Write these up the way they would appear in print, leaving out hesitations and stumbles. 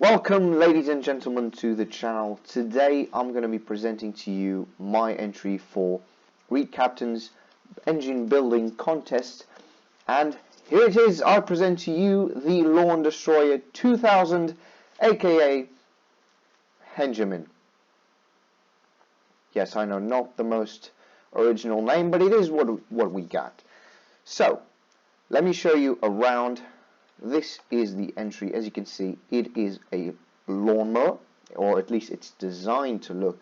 Welcome ladies and gentlemen to the channel. Today I'm going to be presenting to you my entry for Reid Captain's engine building contest, and here it is. I present to you the Lawn Destroyer 2000 aka Henjamin. Yes, I know, not the most original name, but it is what we got. So let me show you around. This is the entry. As you can see, it is a lawnmower, or at least it's designed to look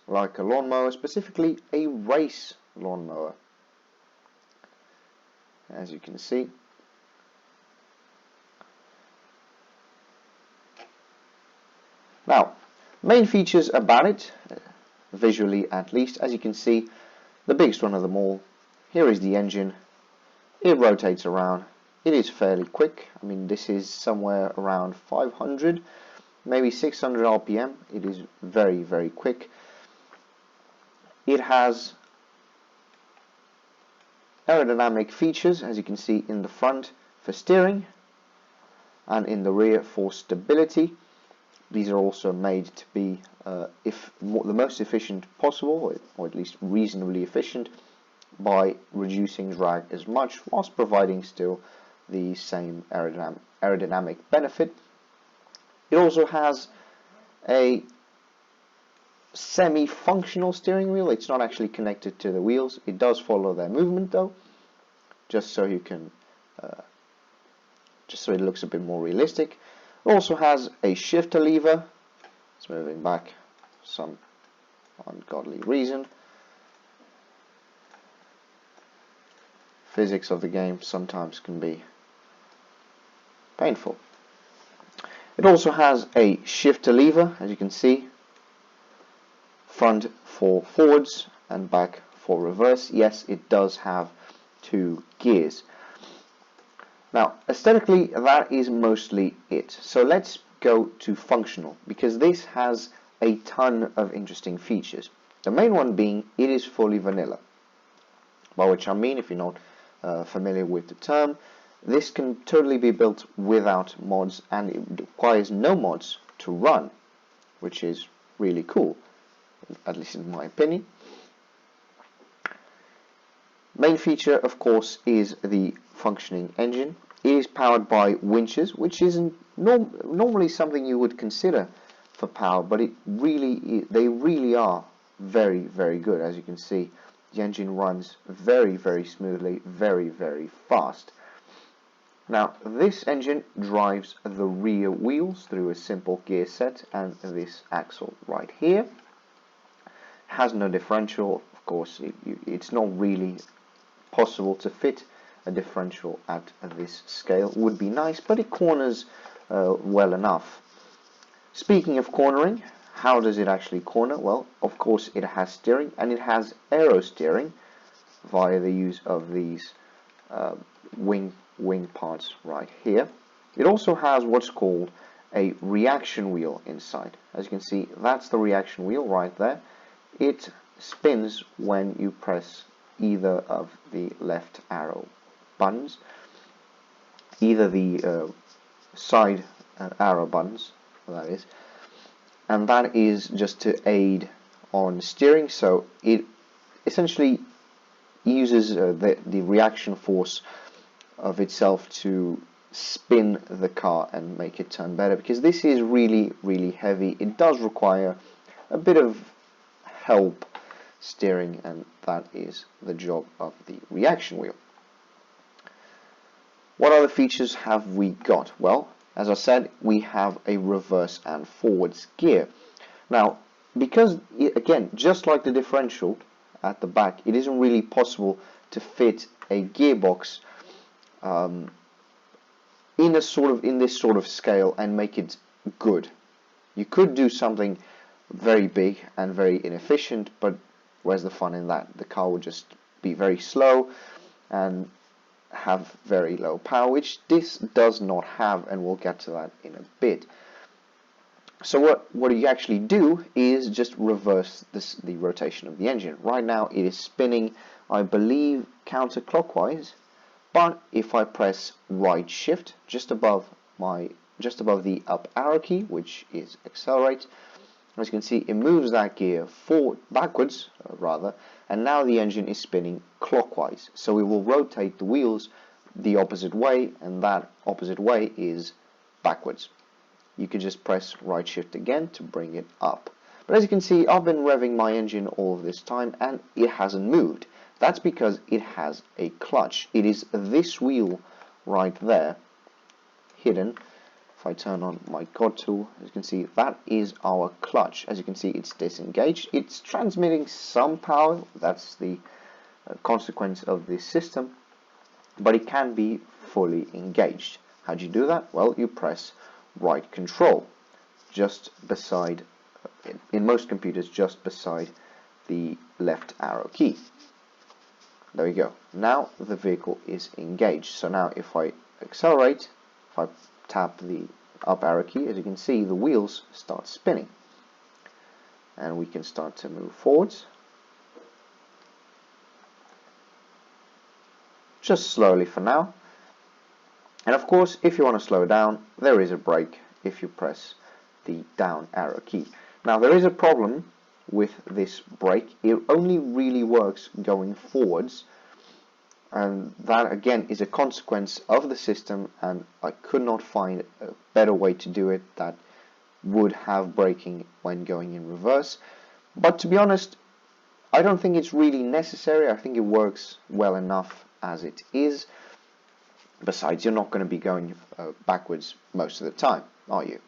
like a lawnmower, specifically a race lawnmower. As you can see, now main features about it, visually at least. As you can see, the biggest one of them all. Here is the engine. It rotates around. It is fairly quick. I mean, this is somewhere around 500, maybe 600 RPM. It is very, very quick. It has aerodynamic features, as you can see, in the front for steering and in the rear for stability. These are also made to be the most efficient possible, or at least reasonably efficient, by reducing drag as much whilst providing still the same aerodynamic benefit. It also has a semi-functional steering wheel. It's not actually connected to the wheels. It does follow their movement though, just so you can, just so it looks a bit more realistic. It also has a shifter lever. It's moving back for some ungodly reason. Physics of the game sometimes can be painful. It also has a shifter lever, as you can see, front for forwards and back for reverse. Yes, it does have 2 gears. Now, aesthetically, that is mostly it. So let's go to functional, because this has a ton of interesting features. The main one being it is fully vanilla, by which I mean, if you're not familiar with the term, this can totally be built without mods, and it requires no mods to run, which is really cool, at least in my opinion. Main feature, of course, is the functioning engine. It is powered by winches, which isn't normally something you would consider for power, but they really are very, very good. As you can see, the engine runs very, very smoothly, very, very fast. Now, this engine drives the rear wheels through a simple gear set and this axle right here. Has no differential. Of course, it's not really possible to fit a differential at this scale. Would be nice, but it corners well enough. Speaking of cornering, how does it actually corner? Well, of course, it has steering, and it has aero steering via the use of these wing parts right here. It also has what's called a reaction wheel inside. As you can see, that's the reaction wheel right there. It spins when you press either of the left arrow buttons, either the side arrow buttons, that is, and that is just to aid on steering. So it essentially uses the reaction force of itself to spin the car and make it turn better, because this is really, really heavy. It does require a bit of help steering, and that is the job of the reaction wheel. What other features have we got? Well, as I said, we have a reverse and forwards gear. Now, because again, just like the differential at the back, it isn't really possible to fit a gearbox in this sort of scale and make it good. You could do something very big and very inefficient, but where's the fun in that? The car would just be very slow and have very low power, which this does not have, and we'll get to that in a bit. So what you actually do is just reverse the rotation of the engine. Right now it is spinning, I believe, counterclockwise, but if I press right shift just above my just above the up arrow key, which is accelerate. As you can see, it moves that gear backwards, and now the engine is spinning clockwise. So we will rotate the wheels the opposite way, and that opposite way is backwards. You can just press right shift again to bring it up. But as you can see, I've been revving my engine all of this time and it hasn't moved. That's because it has a clutch. It is this wheel right there, hidden. If I turn on my God tool, as you can see, that is our clutch. As you can see, it's disengaged. It's transmitting some power. That's the consequence of this system. But it can be fully engaged. How do you do that? Well, you press right control just beside, in most computers, just beside the left arrow key. There we go. Now the vehicle is engaged. So now if I accelerate, if I tap the up arrow key, as you can see, the wheels start spinning. And we can start to move forwards. Just slowly for now. And of course, if you want to slow down, there is a brake if you press the down arrow key. Now there is a problem with this brake. It only really works going forwards, and that again is a consequence of the system, and I could not find a better way to do it that would have braking when going in reverse. But to be honest, I don't think it's really necessary. I think it works well enough as it is. Besides, you're not going to be going backwards most of the time, are you?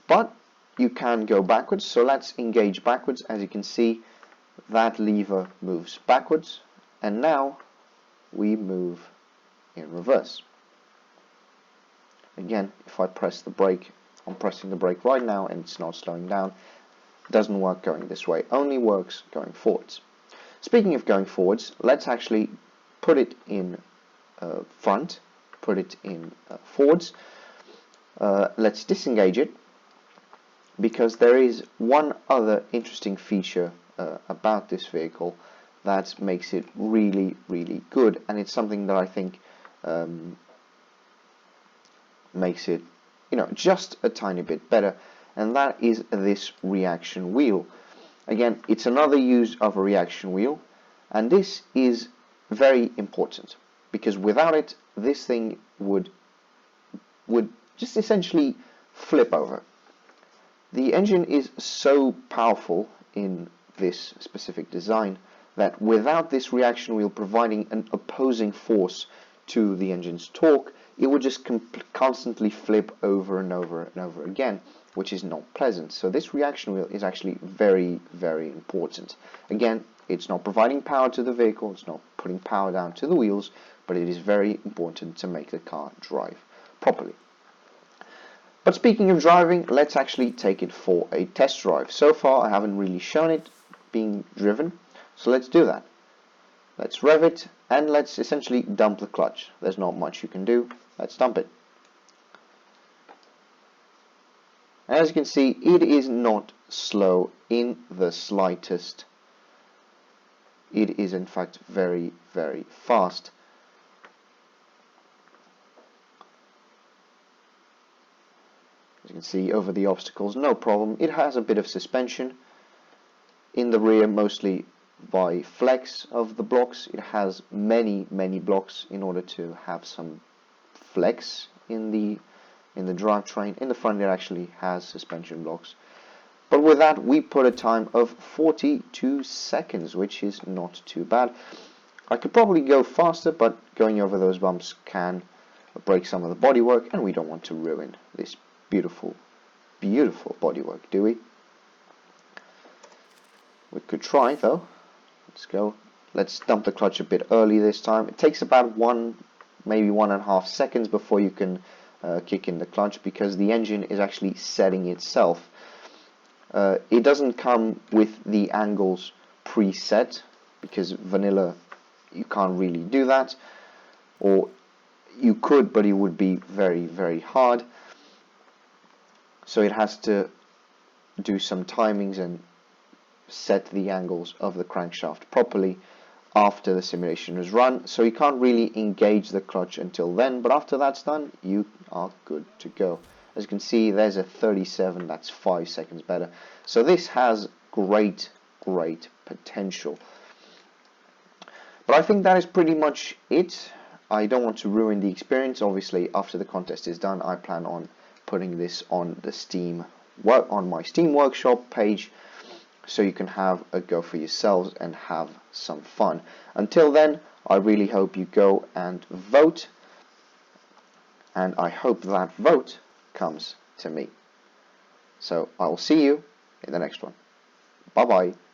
But you can go backwards, so let's engage backwards. As you can see, that lever moves backwards, and now we move in reverse. Again, if I press the brake, I'm pressing the brake right now and it's not slowing down. It doesn't work going this way, only works going forwards. Speaking of going forwards, let's actually put it in front, put it in forwards. Let's disengage it, because there is one other interesting feature about this vehicle that makes it really, really good, and it's something that I think makes it, just a tiny bit better, and that is this reaction wheel. Again, it's another use of a reaction wheel, and this is very important, because without it, this thing would just essentially flip over. The engine is so powerful in this specific design that without this reaction wheel providing an opposing force to the engine's torque, it would just constantly flip over and over and over again, which is not pleasant. So this reaction wheel is actually very, very important. Again, it's not providing power to the vehicle, it's not putting power down to the wheels, but it is very important to make the car drive properly. But speaking of driving, let's actually take it for a test drive. So far, I haven't really shown it being driven, so let's do that. Let's rev it, and let's essentially dump the clutch. There's not much you can do. Let's dump it. And as you can see, it is not slow in the slightest. It is in fact very, very fast. As you can see, over the obstacles, no problem. It has a bit of suspension in the rear, mostly by flex of the blocks. It has many, many blocks in order to have some flex in the drivetrain. In the front, it actually has suspension blocks. But with that, we put a time of 42 seconds, which is not too bad. I could probably go faster, but going over those bumps can break some of the bodywork, and we don't want to ruin this beautiful, beautiful bodywork, do we? We could try, though. Let's go. Let's dump the clutch a bit early this time. It takes about maybe 1.5 seconds before you can kick in the clutch, because the engine is actually setting itself. It doesn't come with the angles preset, because vanilla, you can't really do that, or you could, but it would be very, very hard. So it has to do some timings and set the angles of the crankshaft properly. after the simulation is run, so you can't really engage the clutch until then, but after that's done, you are good to go. As you can see, there's a 37, that's 5 seconds better. So this has great potential. But I think that is pretty much it. I don't want to ruin the experience. Obviously, after the contest is done, I plan on putting this on the on my Steam Workshop page, so you can have a go for yourselves and have some fun. Until then, I really hope you go and vote, and I hope that vote comes to me. So I will see you in the next one. Bye bye.